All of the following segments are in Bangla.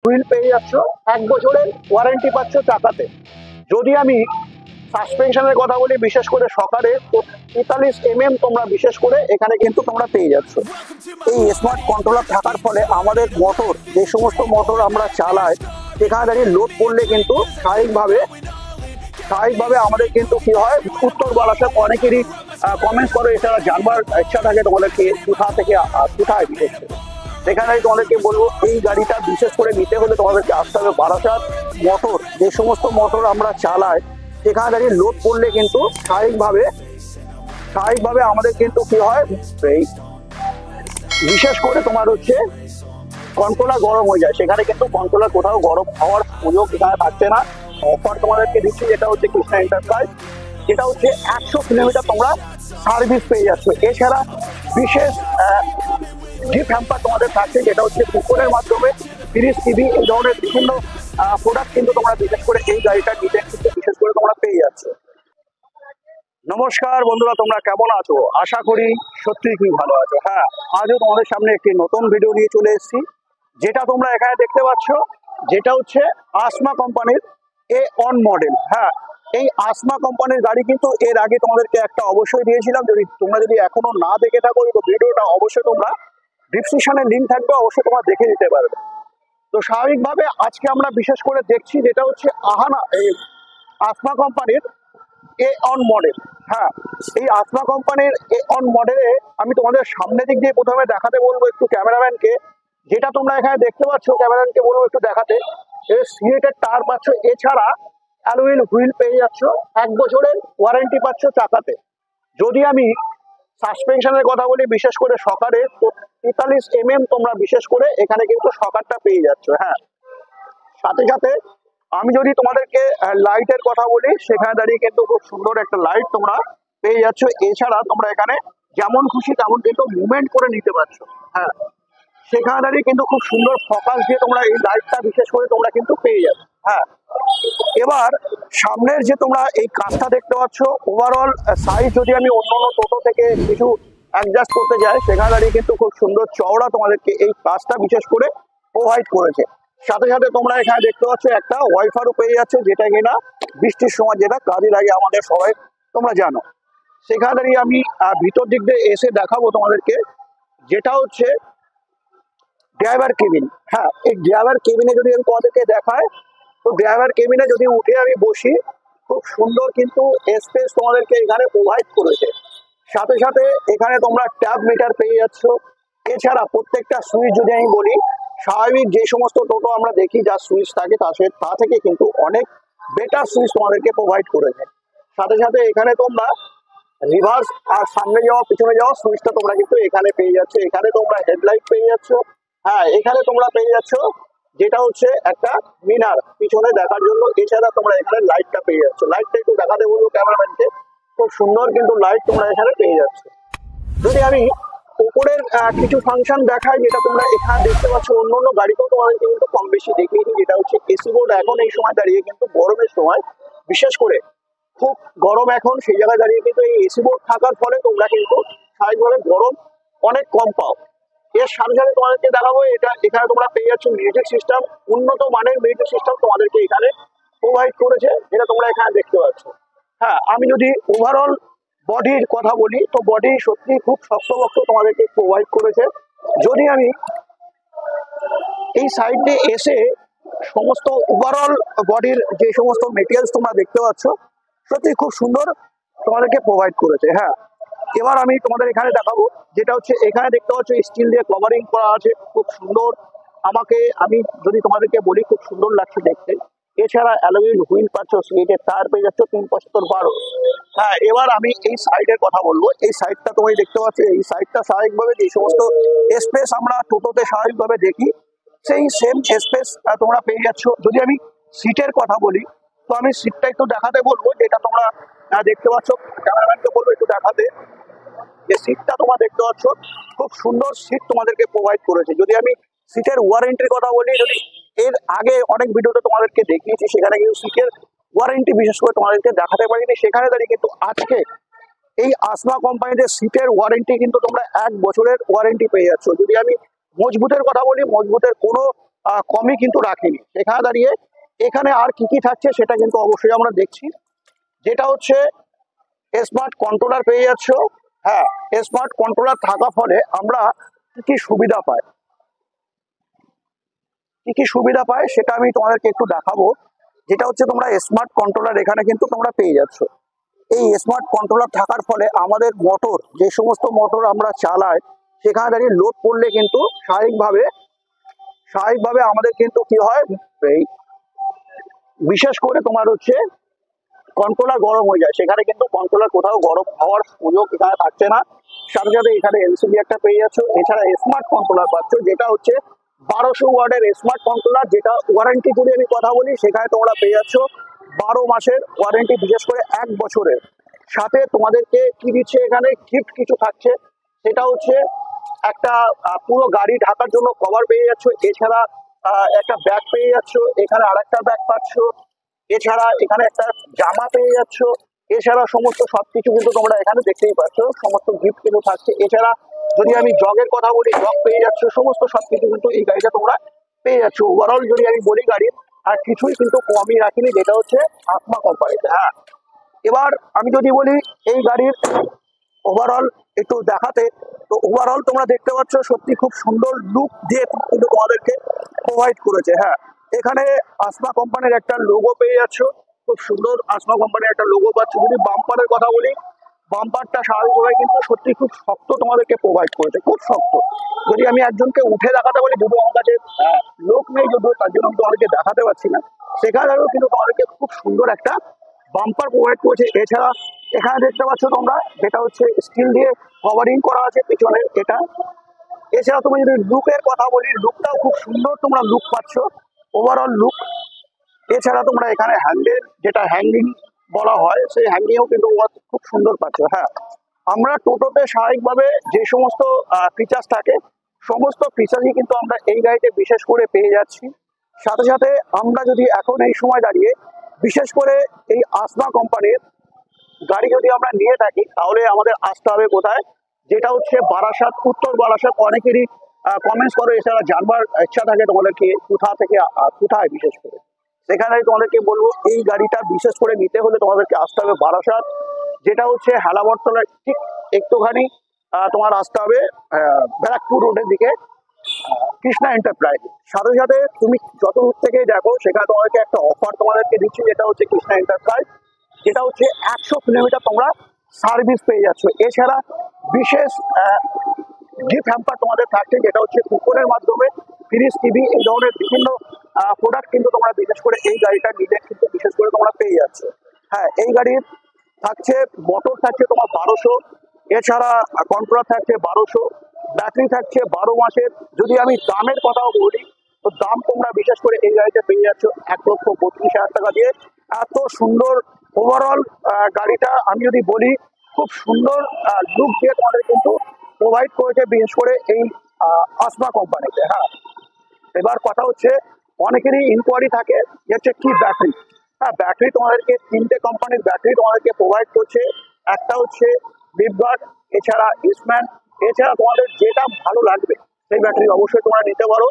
হুইল পেয়ে যাচ্ছ, 1 বছরের ওয়ারেন্টি পাচ্ছ চাকাতে। যদি আমি সাসপেনশনের কথা বলি, বিশেষ করে সকালে 43 তোমরা বিশেষ করে এখানে কিন্তু তোমরা পেয়ে যাচ্ছ। এই স্মার্ট কন্ট্রোলার থাকার ফলে আমাদের মোটর, যে সমস্ত মোটর আমরা চালাই, সেখানে দাঁড়িয়ে লোড করলে কিন্তু স্বাভাবিকভাবে আমাদের কিন্তু কি হয়, উত্তর বারাসাত অনেকেরই কমেন্টস করে, এছাড়া জানবার ইচ্ছা থাকে তোমাদেরকে কোথায় দিচ্ছে। সেখানে তোমাদেরকে বলবো, এই গাড়িটা বিশেষ করে নিতে হলে তোমাদেরকে আসতে হবে বারাসাত। মোটর, যে সমস্ত মোটর আমরা চালাই, সেখানে দাঁড়িয়ে লোড করলে কিন্তু স্বাভাবিকভাবে আমাদের কিন্তু কি হয়, এই বিশেষ করে তোমার হচ্ছে কন্ট্রোলার গরম হয়ে যায়। সেখানে কিন্তু কন্ট্রোলার কোথাও গরম হওয়ার সুযোগ এখানে থাকছে না। অফার তোমাদেরকে দিচ্ছি, যেটা হচ্ছে কৃষ্ণা এন্টারপ্রাইজ, যেটা হচ্ছে 100 কিলোমিটার তোমরা সার্ভিস পেয়ে যাচ্ছ। এছাড়া বিশেষ গিফট হ্যাম্পার তোমাদের থাকছে, যেটা হচ্ছে কুপনের মাধ্যমে 30 টিভি, এই ধরনের বিভিন্ন প্রোডাক্ট কিন্তু তোমরা বিশেষ করে এই গাড়িটা নিতে কিন্তু বিশেষ করে তোমরা পেয়ে যাচ্ছ। নমস্কার বন্ধুরা, তোমরা কেমন আছো? আশা করি সত্যি খুব ভালো আছো। হ্যাঁ, আজও তোমাদের সামনে একটি নতুন ভিডিও নিয়ে চলে এসেছি। যেটা তোমরা এখানে দেখতে পাচ্ছ, যেটা হচ্ছে আসমা কোম্পানির A1 মডেল। হ্যাঁ, এই আসমা কোম্পানির গাড়ি কিন্তু এর আগে তোমাদেরকে একটা অবশ্যই দিয়েছিলাম। তোমরা যদি এখনো না দেখে থাকো, তো ভিডিওটা অবশ্যই তোমরা ডিসক্রিপশনে লিঙ্ক থাকবে, অবশ্যই তোমরা দেখে নিতে পারবে। তো স্বাভাবিকভাবে আজকে আমরা বিশেষ করে দেখছি, যেটা হচ্ছে আসমা কোম্পানির A1 মডেল। হ্যাঁ, এই আসমা কোম্পানির A1 মডেলে আমি তোমাদের সামনের দিক দিয়ে প্রথমে দেখাতে বলবো একটু ক্যামেরাম্যানকে। যেটা তোমরা এখানে দেখতে পাচ্ছ, ক্যামেরাম্যানকে বলবো একটু দেখাতে। এর সিলেটের টায়ার পাচ্ছ, এছাড়া অ্যালুইল হুইল পেয়ে যাচ্ছ, 1 বছরের ওয়ারেন্টি পাচ্ছ চাকাতে। যদি আমি সাসপেনশনের কথা বলি, বিশেষ করে সকালে 43 তোমরা বিশেষ করে এখানে কিন্তু সকারটা পেয়ে যাচ্ছ। হ্যাঁ, সাথে সাথে আমি যদি তোমাদেরকে লাইটের কথা বলি, সেখানে দাঁড়িয়ে কিন্তু খুব সুন্দর একটা লাইট তোমরা পেয়ে যাচ্ছ। এছাড়া তোমরা এখানে যেমন খুশি তেমন কিন্তু মুভমেন্ট করে নিতে পারছো। হ্যাঁ, সেখানে দাঁড়িয়ে কিন্তু খুব সুন্দর ফোকাস দিয়ে তোমরা এই লাইটটা বিশেষ করে তোমরা কিন্তু পেয়ে যাচ্ছ। হ্যাঁ, এবার সামনের যে তোমরা এই কাজটা দেখতে পাচ্ছ, ওভারঅল সাইজ যদি আমি অন্য টোটো থেকে কিছু অ্যাডজাস্ট করতে যাই, সেখানে দাঁড়িয়ে কিন্তু খুব সুন্দর চওড়া তোমাদেরকে এই কাজটা বিশেষ করে প্রোভাইড করেছে। সাথে সাথে তোমরা এখানে দেখতে পাচ্ছ একটা ওয়াইফারও পেয়ে যাচ্ছে, যেটা কিনা বৃষ্টির সময় যেটা কাজে লাগে আমাদের সবাই তোমরা জানো। সেখানে দাঁড়িয়ে আমি ভিতর দিক দিয়ে এসে দেখাবো তোমাদেরকে, যেটা হচ্ছে ড্রাইভার কেবিন। হ্যাঁ, এই ড্রাইভার কেবিনে যদি আমি তোমাদেরকে দেখাই, তো ড্রাইভার কেবিনে যদি উঠে আমি বসি, খুব সুন্দর কিন্তু স্পেস তোমাদেরকে এখানে প্রোভাইড করেছে। সাথে সাথে এখানে তোমরা ট্যাব মিটার পেয়ে যাচ্ছ। এছাড়া প্রত্যেকটা সুইচ যদি আমি বলি, স্বাভাবিক যে সমস্ত টোটো আমরা দেখি যা সুইচ থাকে, তা থেকে কিন্তু অনেক বেটার সুইচ তোমাদেরকে প্রোভাইড করেছে। সাথে সাথে এখানে তোমরা রিভার্স আর সামনে যাওয়া পিছনে যাওয়া সুইচটা তোমরা কিন্তু এখানে পেয়ে যাচ্ছ। এখানে তোমরা হেডলাইট পেয়ে যাচ্ছ। হ্যাঁ, এখানে তোমরা পেয়ে যাচ্ছ যেটা হচ্ছে একটা মিনার পিছনে দেখার জন্য। এছাড়া তোমরা এখানে লাইটটা পেয়ে যাচ্ছ। লাইটটা একটু দেখাতে বলবো ক্যামেরাম্যানকে। খুব সুন্দর কিন্তু লাইট তোমরা এখানে পেয়ে যাচ্ছ। যদি আমি উপরের কিছু ফাংশন দেখাই, যেটা তোমরা এখানে দেখতে পাচ্ছ, অন্য গাড়িতেও তোমাদেরকে কিন্তু কম বেশি দেখিয়েছি, যেটা হচ্ছে এসি বোর্ড। এখন এই সময় দাঁড়িয়ে কিন্তু গরমের সময় বিশেষ করে খুব গরম, এখন সেই জায়গায় দাঁড়িয়ে কিন্তু এই এসি বোর্ড থাকার ফলে তোমরা কিন্তু স্বাভাবিকভাবে গরম অনেক কম পাও। এর সাথে সাথে তোমাদেরকে দেখাবো, এখানে তোমরা পেয়ে যাচ্ছ মিউজিক সিস্টেম। উন্নত মানের মিউজিক সিস্টেম তোমাদেরকে এখানে প্রোভাইড করেছে, যেটা তোমরা এখানে দেখতে পাচ্ছ। হ্যাঁ, আমি যদি ওভারঅল বডির কথা বলি, তো বডি সত্যি খুব শক্তপোক্ত তোমাদেরকে প্রোভাইড করেছে। যদি আমি এই সাইড দিয়ে এসে সমস্ত ওভারঅল বডির যে সমস্ত মেটেরিয়ালস তোমরা দেখতে পাচ্ছ, সত্যি খুব সুন্দর তোমাদেরকে প্রোভাইড করেছে। হ্যাঁ, এবার আমি তোমাদের এখানে দেখাবো, যেটা হচ্ছে এখানে দেখতে পাচ্ছ স্টিল দিয়ে কভারিং করা আছে, খুব সুন্দর। আমি যদি তোমাদেরকে বলি, খুব সুন্দর লাগছে দেখতে। এছাড়া অ্যালুইল হুইল পাচ্ছ, সিলেটের টায়ার পেয়ে যাচ্ছ 375/12। হ্যাঁ, এবার আমি এই সাইডের কথা বলবো। এই সাইডটা তুমি দেখতে পাচ্ছ, এই সাইডটা স্বাভাবিকভাবে যে সমস্ত স্পেস আমরা টোটোতে স্বাভাবিকভাবে দেখি, সেই সেম স্পেস তোমরা পেয়ে যাচ্ছ। যদি আমি সিটের কথা বলি, তো আমি সিটটা একটু দেখাতে বলবো, যেটা তোমরা দেখতে পাচ্ছ। ক্যামেরাম্যানকে বলবো একটু দেখাতে, যে সিটটা তোমরা দেখতে পাচ্ছ, খুব সুন্দর সিট তোমাদেরকে প্রোভাইড করেছে। যদি আমি সিটের ওয়ারেন্টির কথা বলি, যদি এর আগে অনেক ভিডিওতে তোমাদেরকে দেখিয়েছি, সেখানে কিন্তু সিটের ওয়ারেন্টি বিশেষ করে তোমাদেরকে দেখাতে পারিনি। সেখানে দাঁড়িয়ে কিন্তু আজকে এই আসমা কোম্পানিতে সিটের ওয়ারেন্টি কিন্তু তোমরা 1 বছরের ওয়ারেন্টি পেয়ে যাচ্ছ। যদি আমি মজবুতের কথা বলি, মজবুতের কোনো কমই কিন্তু রাখিনি। সেখানে দাঁড়িয়ে এখানে আর কি কি থাকছে সেটা কিন্তু অবশ্যই আমরা দেখছি। যেটা হচ্ছে স্মার্ট কন্ট্রোলার পেয়ে যাচ্ছ। হ্যাঁ, স্মার্ট কন্ট্রোলার থাকা ফলে আমরা কি কি সুবিধা পাই, কি কি সুবিধা পাই সেটা আমি তোমাদেরকে একটু দেখাবো। যেটা হচ্ছে তোমরা স্মার্ট কন্ট্রোলার এখানে কিন্তু তোমরা পেয়ে যাচ্ছ। এই স্মার্ট কন্ট্রোলার থাকার ফলে আমাদের মোটর, যে সমস্ত মোটর আমরা চালাই, সেখানে দাঁড়িয়ে লোড করলে কিন্তু স্বাভাবিকভাবে আমাদের কিন্তু কি হয়, এই বিশেষ করে তোমার হচ্ছে কন্ট্রোলার গরম হয়ে যায়। সেখানে কিন্তু কন্ট্রোলার কোথাও গরম হওয়ার সুযোগ এখানে থাকছে না। সাথে সাথে এখানে এলসিডি একটা পেয়ে যাচ্ছ। এছাড়া স্মার্ট কন্ট্রোলার পাচ্ছ, যেটা হচ্ছে 1200 ওয়াটের স্মার্ট কন্ট্রোলার, যেটা ওয়ারেন্টি যদি আমি কথা বলি সেখানে তোমরা পেয়ে যাচ্ছ 12 মাসের ওয়ারেন্টি, বিশেষ করে 1 বছরের। সাথে তোমাদেরকে কি দিচ্ছে, এখানে গিফট কিছু থাকছে। সেটা হচ্ছে একটা পুরো গাড়ি ঢাকার জন্য কভার পেয়ে যাচ্ছ। এছাড়া একটা ব্যাগ পেয়ে যাচ্ছ। এখানে আরেকটা ব্যাগ পাচ্ছ। এছাড়া এখানে একটা জামা পেয়ে যাচ্ছ। এছাড়া সমস্ত সবকিছু কিন্তু তোমরা এখানে দেখতেই পাচ্ছ, সমস্ত গিফট কিন্তু থাকছে। এছাড়া যদি আমি জগের কথা বলি, জগ পেয়ে যাচ্ছ। সমস্ত সবকিছু কিন্তু এই গাড়িটা তোমরা পেয়ে যাচ্ছ। ওভারঅল যদি আমি বলি গাড়ির আর কিছুই কিন্তু কমই রাখিনি, যেটা হচ্ছে আসমা কোম্পানিতে। হ্যাঁ, এবার আমি যদি বলি এই গাড়ির ওভারঅল একটু দেখাতে, তো ওভারঅল তোমরা দেখতে পাচ্ছ সত্যি খুব সুন্দর লুক দিয়ে কিন্তু তোমাদেরকে প্রোভাইড করেছে। হ্যাঁ, এখানে আসমা কোম্পানির একটা লোগো পেয়ে যাচ্ছ, খুব সুন্দর আসমা কোম্পানির একটা লোগো পাচ্ছ। যদি বাম্পারের কথা বলি, বাম্পারটা স্বাভাবিকভাবে কিন্তু সত্যি খুব শক্ত তোমাদেরকে প্রোভাইড করেছে, খুব শক্ত। যদি আমি একজনকে উঠে দেখাতে বলি, যদিও আমার কাছে লোক নেই, যদিও তার জন্য আমি তোমাদেরকে দেখাতে পারছি না, সেখানেও কিন্তু তোমাদেরকে খুব সুন্দর একটা বাম্পার প্রোভাইড করেছে। এছাড়া এখানে দেখতে পাচ্ছ তোমরা, যেটা হচ্ছে স্টিল দিয়ে কভারিং করা আছে পিছনের এটা। এছাড়া তুমি যদি লুকের কথা বলি, লুকটাও খুব সুন্দর তোমরা লুক পাচ্ছ, ওভারঅল লুক। এছাড়া তোমরা এখানে হ্যান্ডেল, যেটা হ্যাঙ্গিং বলা হয়, সেই হ্যাঙ্গিংও কিন্তু খুব সুন্দর পাচ্ছ। হ্যাঁ, আমরা টোটোতে স্বাভাবিকভাবে যে সমস্ত ফিচার্স থাকে, সমস্ত ফিচারই কিন্তু আমরা এই গাড়িতে বিশেষ করে পেয়ে যাচ্ছি। সাথে সাথে আমরা যদি এখন এই সময় দাঁড়িয়ে বিশেষ করে এই আসমা কোম্পানির গাড়ি যদি আমরা নিয়ে থাকি, তাহলে আমাদের আসতে হবে কোথায়, যেটা হচ্ছে বারাসাত, উত্তর বারাসাত। অনেকেরই কমেন্টস করো, এছাড়া জানবার ইচ্ছা থাকে তোমাদেরকে কোথা থেকে কোথায়, বিশেষ করে সেখানে তোমাদেরকে বলবো এই গাড়িটা বিশেষ করে নিতে হলে তোমাদেরকে আসতে হবে বারাসাত, যেটা হচ্ছে হেলাবরতলার ঠিক একটুখানি তোমার আসতে হবে ব্যারাকপুর রোডের দিকে, কৃষ্ণা এন্টারপ্রাইজ। সাথে সাথে তুমি যত দূর থেকে দেখো, সেখানে তোমাদেরকে একটা অফার তোমাদেরকে দিচ্ছি, যেটা হচ্ছে কৃষ্ণা এন্টারপ্রাইজ, যেটা হচ্ছে 100 কিলোমিটার তোমরা সার্ভিস পেয়ে যাচ্ছ। এছাড়া বিশেষ গিফট হ্যাম্পার তোমাদের থাকছে, যেটা হচ্ছে কুপনের মাধ্যমে ফ্রিজ, টিভি, এই ধরনের বিভিন্ন প্রোডাক্ট কিন্তু তোমরা বিশেষ করে এই গাড়িটা নিলে কিন্তু বিশেষ করে তোমরা পেয়ে যাচ্ছ। হ্যাঁ, এই গাড়ির থাকছে মোটর থাকছে তোমার 1200, এছাড়া কন্ট্রোলার থাকছে 1200, ব্যাটারি থাকছে 12 মাসের। যদি আমি দামের কথাও বলি, তো দাম তোমরা বিশেষ করে এই গাড়িতে পেয়ে যাচ্ছ 1,32,000 টাকা দিয়ে। এত সুন্দর ওভারঅল গাড়িটা আমি যদি বলি, খুব সুন্দর লুক দিয়ে তোমাদের কিন্তু প্রোভাইড করেছে, বিশেষ করে এই আসমা কোম্পানিতে। হ্যাঁ, এবার কথা হচ্ছে অনেকেরই ইনকোয়ারি থাকে যে হচ্ছে কি ব্যাটারি। হ্যাঁ, ব্যাটারি তোমাদেরকে 3টে কোম্পানির ব্যাটারি তোমাদেরকে প্রোভাইড করছে। একটা হচ্ছে লিপগার্ড, এছাড়া ইস্টম্যান। এছাড়া তোমাদের যেটা ভালো লাগবে সেই ব্যাটারি অবশ্যই তোমরা নিতে পারো।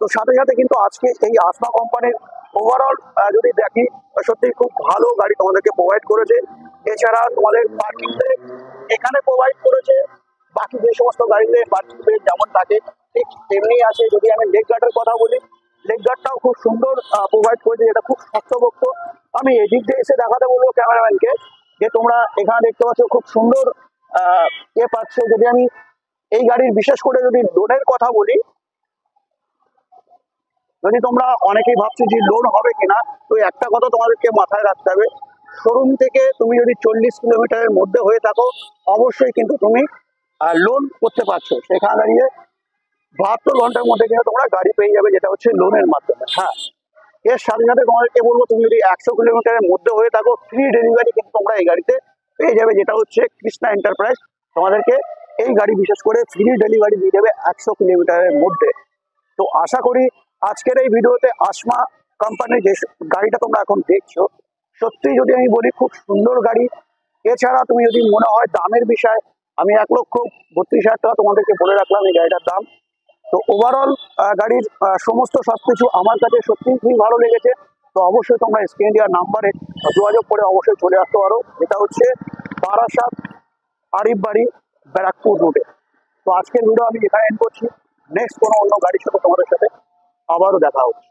তো সাথে সাথে কিন্তু আজকে এই আসমা কোম্পানির ওভারঅল যদি দেখি, সত্যি খুব ভালো গাড়ি তোমাদেরকে প্রোভাইড করেছে। এছাড়া তোমাদের পার্কিং ব্রেক এখানে প্রোভাইড করেছে। বাকি যে সমস্ত গাড়িতে পার্কিং ব্রেক যেমন থাকে ঠিক তেমনি আছে। যদি আমি লেগ গার্ডের কথা বলি, লেগ গার্ডটাও খুব সুন্দর প্রোভাইড করেছে, যেটা খুব শক্তপোক্ত। আমি এদিক দিয়ে এসে দেখাতে বলবো ক্যামেরাম্যানকে, যে তোমরা এখানে দেখতে পাচ্ছ খুব সুন্দর পাচ্ছ। যদি আমি এই গাড়ির বিশেষ করে যদি লোনের কথা বলি, যদি তোমরা অনেকেই ভাবছো যে লোন হবে কিনা, তো একটা কথা তোমাদেরকে মাথায় রাখতে হবে, শোরুম থেকে তুমি যদি 40 কিলোমিটারের মধ্যে হয়ে থাকো, অবশ্যই কিন্তু তুমি লোন করতে পারছো। সেখানে দাঁড়িয়ে 72 ঘন্টার মধ্যে কিন্তু তোমরা গাড়ি পেয়ে যাবে, যেটা হচ্ছে লোনের মাধ্যমে। হ্যাঁ, এর সাথে সাথে তোমাদেরকে বলবো, তুমি যদি 100 কিলোমিটারের মধ্যে হয়ে থাকো, ফ্রি ডেলিভারি কিন্তু তোমরা এই গাড়িতে পেয়ে যাবে, যেটা হচ্ছে কৃষ্ণা এন্টারপ্রাইজ তোমাদেরকে এই গাড়ি বিশেষ করে ফ্রি ডেলিভারি দিয়ে দেবে 100 কিলোমিটারের মধ্যে। তো আশা করি আজকের এই ভিডিওতে আসমা কোম্পানির যে গাড়িটা তোমরা এখন দেখছো, সত্যি যদি আমি বলি খুব সুন্দর গাড়ি। এছাড়া তুমি যদি মনে হয় দামের বিষয়, আমি 1,32,000 টাকা তোমাদেরকে বলে রাখলাম এই গাড়িটার দাম। তো ওভারঅল গাড়ির সমস্ত সবকিছু আমার কাছে সত্যিই খুবই ভালো লেগেছে। তো অবশ্যই তোমরা স্ক্রিন দেওয়ার নাম্বারে যোগাযোগ করে অবশ্যই চলে আসতে পারো। এটা হচ্ছে বারাসাত আরিফবাড়ি ব্যারাকপুর রুটে। তো আজকের ভিডিও আমি এখানে এন্ড করছি। নেক্সট কোনো অন্য গাড়ির সাথে তোমাদের সাথে আবারও দেখা হচ্ছে।